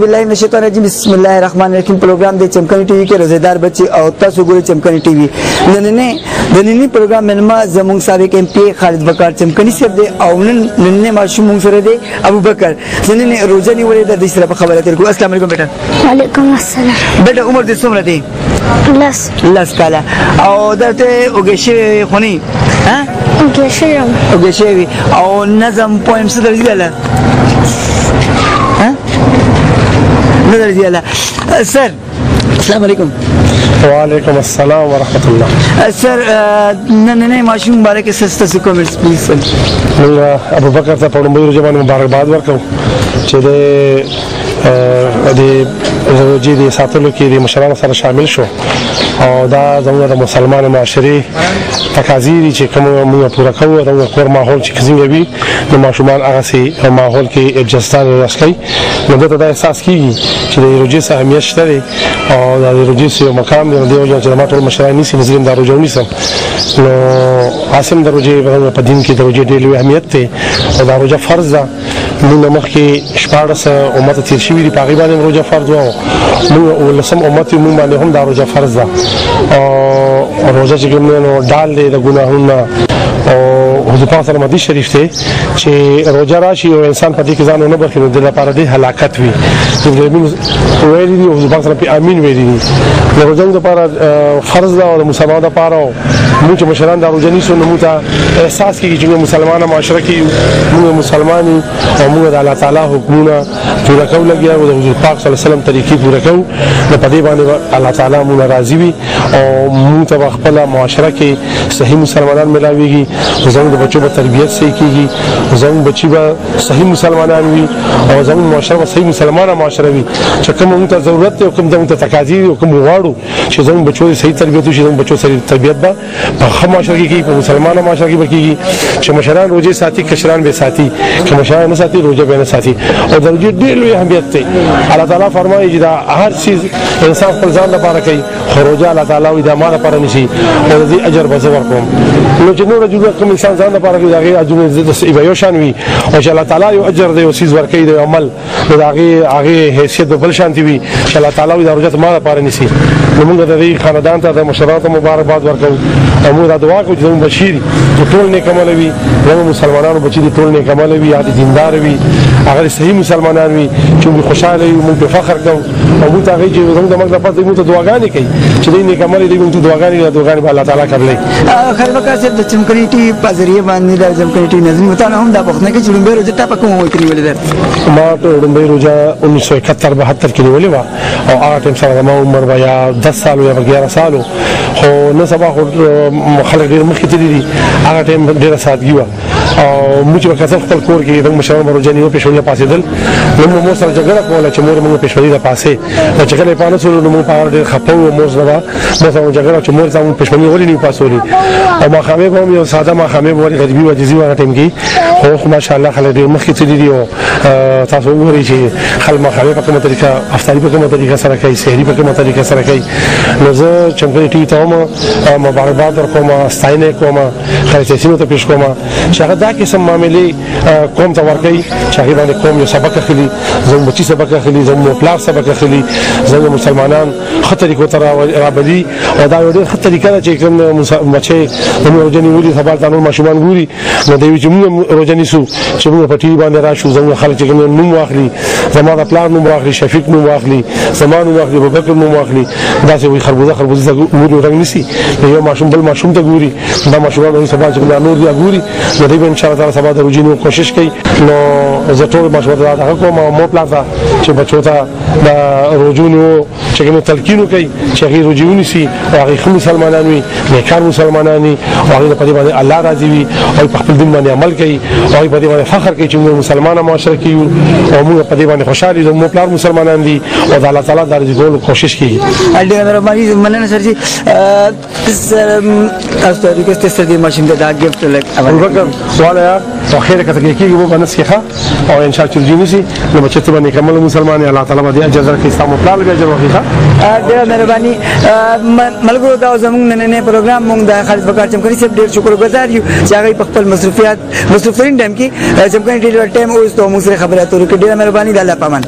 بالله من الشیطان الرجیم بسم الله الرحمن الرحیم پروګرام د چمکني ټي وي کې روزدار بچي او تاسو ګورئ چمکني ټي وي نن پروګرام منما زموږ سابق ایم پی خالد بکار چمکني صاحب دی او نن ماشوم سره دی ابو بکر نن روزه نیولې د دې سره په خبره تر کو السلام علیکم بیٹا وعلیکم السلام بیٹا عمر دې څومره دی لس کاله او درته وګشي خونی ها وګشي او نظم پویم څه درځي لاله نظر ديالا سر السلام عليكم وعليكم السلام ورحمة الله سر نن ماشوم مبارک سستا کومنټس پلیز من ابو بکر ته په لومړي ورځ باندې مبارکباد ورکوم چې د روزي د ساتلو کې د مشرانو سره شامل شو او دا زموږ د مسلمان معاشري تقاضي دي چې کوم موږ پوره کوو د کور ماحول چې څنګه وي د ماشومان هغه سي ماحول کې اجازه راسکي نو دا د احساس کیږي چې د روزي سره اهمیت شته او د روزي سره مقام دی د چې ما ټول مشران نيسي نظم د روزي ونیسم نو قاسم د روزي په دین کې د روزي ډېر اهمیت دی او د روزي فرض ده موږ مخکې شپږ امت تیر شوی دی په غیبه د روزي فرض وو موږ ولسم امت موږ باندې هم د روزي فرض ده او روزه چې کومه ډال دی د ګناهونو او حضور پاک صلی الله علیه شریف ته چې روزه راشي او انسان په دې کې ځان نه برخې د لپاره د هلاکت وي چې ویلي دي حضور پاک صلی الله امین ویلي دي د روزه لپاره فرض ده او د مسلمانانو لپاره موږ مشران د روزه نیسو نو موږ احساس کیږي چې مسلمانانو معاشره کې موږ مسلمانان او موږ د الله تعالی حکمونه پوره کول لګیا او د حضور پاک صلی الله علیه وسلم طریقې پوره کوو نو په دې باندې الله تعالی موږ راضي وي او موږ ته خپل معاشره کې صحیح مسلمانان ملاويږي زموږ د بچو په تربيت صحیح کیږي زموږ بچي به صحیح مسلمانان وي او زموږ معاشره به صحیح مسلمانه معاشره وي چې کوم موږ ته ضرورت دی او کوم موږ ته تقاضي او کوم غواړو چې زموږ بچو صحیح تربيت وشي زموږ بچو صحیح تربيت به په معاشره کې په مسلمانانو معاشره کې کیږي چې مشران روزه ساتي کشران به ساتي چې مشران نه ساتي روزه به نه ساتي او د روزه ډېر لوی اهمیت دی الله تعالی فرمایي چې دا هر چیز انسان خپل ځان لپاره کوي خو روزه الله تعالی د ما لپاره نشي او دې اجر به زور کوم نو چې نور جوړ کوم انسان ځان لپاره کوي دغه اجر د یو شان وي او چې الله تعالی یو اجر دی او چیز ورکوي د عمل دغه حیثیت بل شانتي وي چې الله تعالی د روزه ما لپاره نشي نو موږ د دې خاندان ته د مشرانو مبارکباد ورکوو او موږ دعا کوو چې موږ بشیر ټول نیک عمل وي موږ مسلمانانو بچی ټول نیک عمل وي یا دیندار وي هغه صحیح مسلمانان وي چې موږ خوشاله یو موږ فخر کوو او موږ ته چې موږ د مطلب په موږ ته دعاګانې کوي چې دې نیک عمل دې موږ ته دعاګانې به الله تعالی کوي خیر وکړه چې د چمکني ټي په ذریعہ باندې د چمکني ټي نظم وته هم د بخنه کې چړمبه روزه ټاپه کوم وکړي ولې ما ته چړمبه روزه 1971 72 کې نیولې و او هغه ټیم سره ما عمر بیا 10 سال یا 11 سال خو نه سبا خلک ډېر مخکې تللي دي هغه ټیم ډېره سادګي وه او موږ په کثر خپل کور کې د مشرانو روزه نیو پېښولې پاسېدل نو موږ سره جګړه کوله چې مور موږ پېښولې د پاسې چې کله پانه سره نو موږ په ډېر خپه وو موږ سره جګړه چې مور زموږ پېښولې ولې نیو پاسولې او ما خامې به یو ساده ما خامې ولې غریبي وجزي وغه ټیم کې خو ماشاءالله خلک ډېر مخکې تللي دي او تاسو وګورئ چې خل ما خامې په کومه طریقه افطاري په کومه طریقه سره کوي سحري په کومه طریقه سره کوي نو زه چمکني ټي ته مبارکباد ورکوم ستاینه کوم خریدسینو ته پیش کوم چې هغه دا قسم معاملې کوم ته ورکوي چې هغه باندې کوم یو سبق اخلي زموږ بچي سبق اخلي زموږ پلار سبق اخلي زموږ مسلمانان خطرې کو تر رابلي او دا یو ډېر خطرې کړه چې کوم بچي موږ روزنی ولي خبر تاسو ماشومان ګوري نو دوی چې موږ روزنی سو چې موږ په ټي وي باندې راشو زموږ خلک چې کوم نوم واخلي زموږ پلار نوم واخلي شفیق نوم واخلي زمان نوم واخلي ابوبکر نوم واخلي دا چې وي خربوزه ګوري رنگ نسی یو ماشوم بل ماشوم ته ګوري دا ماشومان یې سبا چې نور دی ګوري نو دوی ان شاء الله تعالی سبا د روزنی کوشش کوي نو زه ټول ماشومان ته هغه کوم مو پلان ته چې بچو ته د روزونو چې کوم تلقین کوي چې هغه روزونی سي او هغه مسلمانان وي نیکان مسلمانان وي او هغه په دې باندې الله راضي وي او په خپل دین باندې عمل کوي او په دې باندې فخر کوي چې موږ مسلمانانو معاشره کې یو او موږ په دې باندې خوشاله دي موږ پلار مسلمانان دي او د الله تعالی د رضا کولو کوشش کوي الډر باندې مننه سر جی تاسو ریکوست سره ماشین ته دا ګفت لک ابوبکر سوال یا تو خیر کته کېږي وو باندې ښه او ان شاء الله چې جنسي نو بچته باندې کمل مسلمان الله تعالی باندې اجر ورکړي اسلام پلار به اجر ورکړي ډېر مهرباني ملګرو دا زموږ نن پروګرام موږ د خالد بکار چمکني صاحب ډېر شکرګزار یو چې هغه په خپل مصروفیت ټیم کې چمکني ټي ټایم اوس ته موږ سره خبرې اترې کړې ډېر مهرباني د الله پامان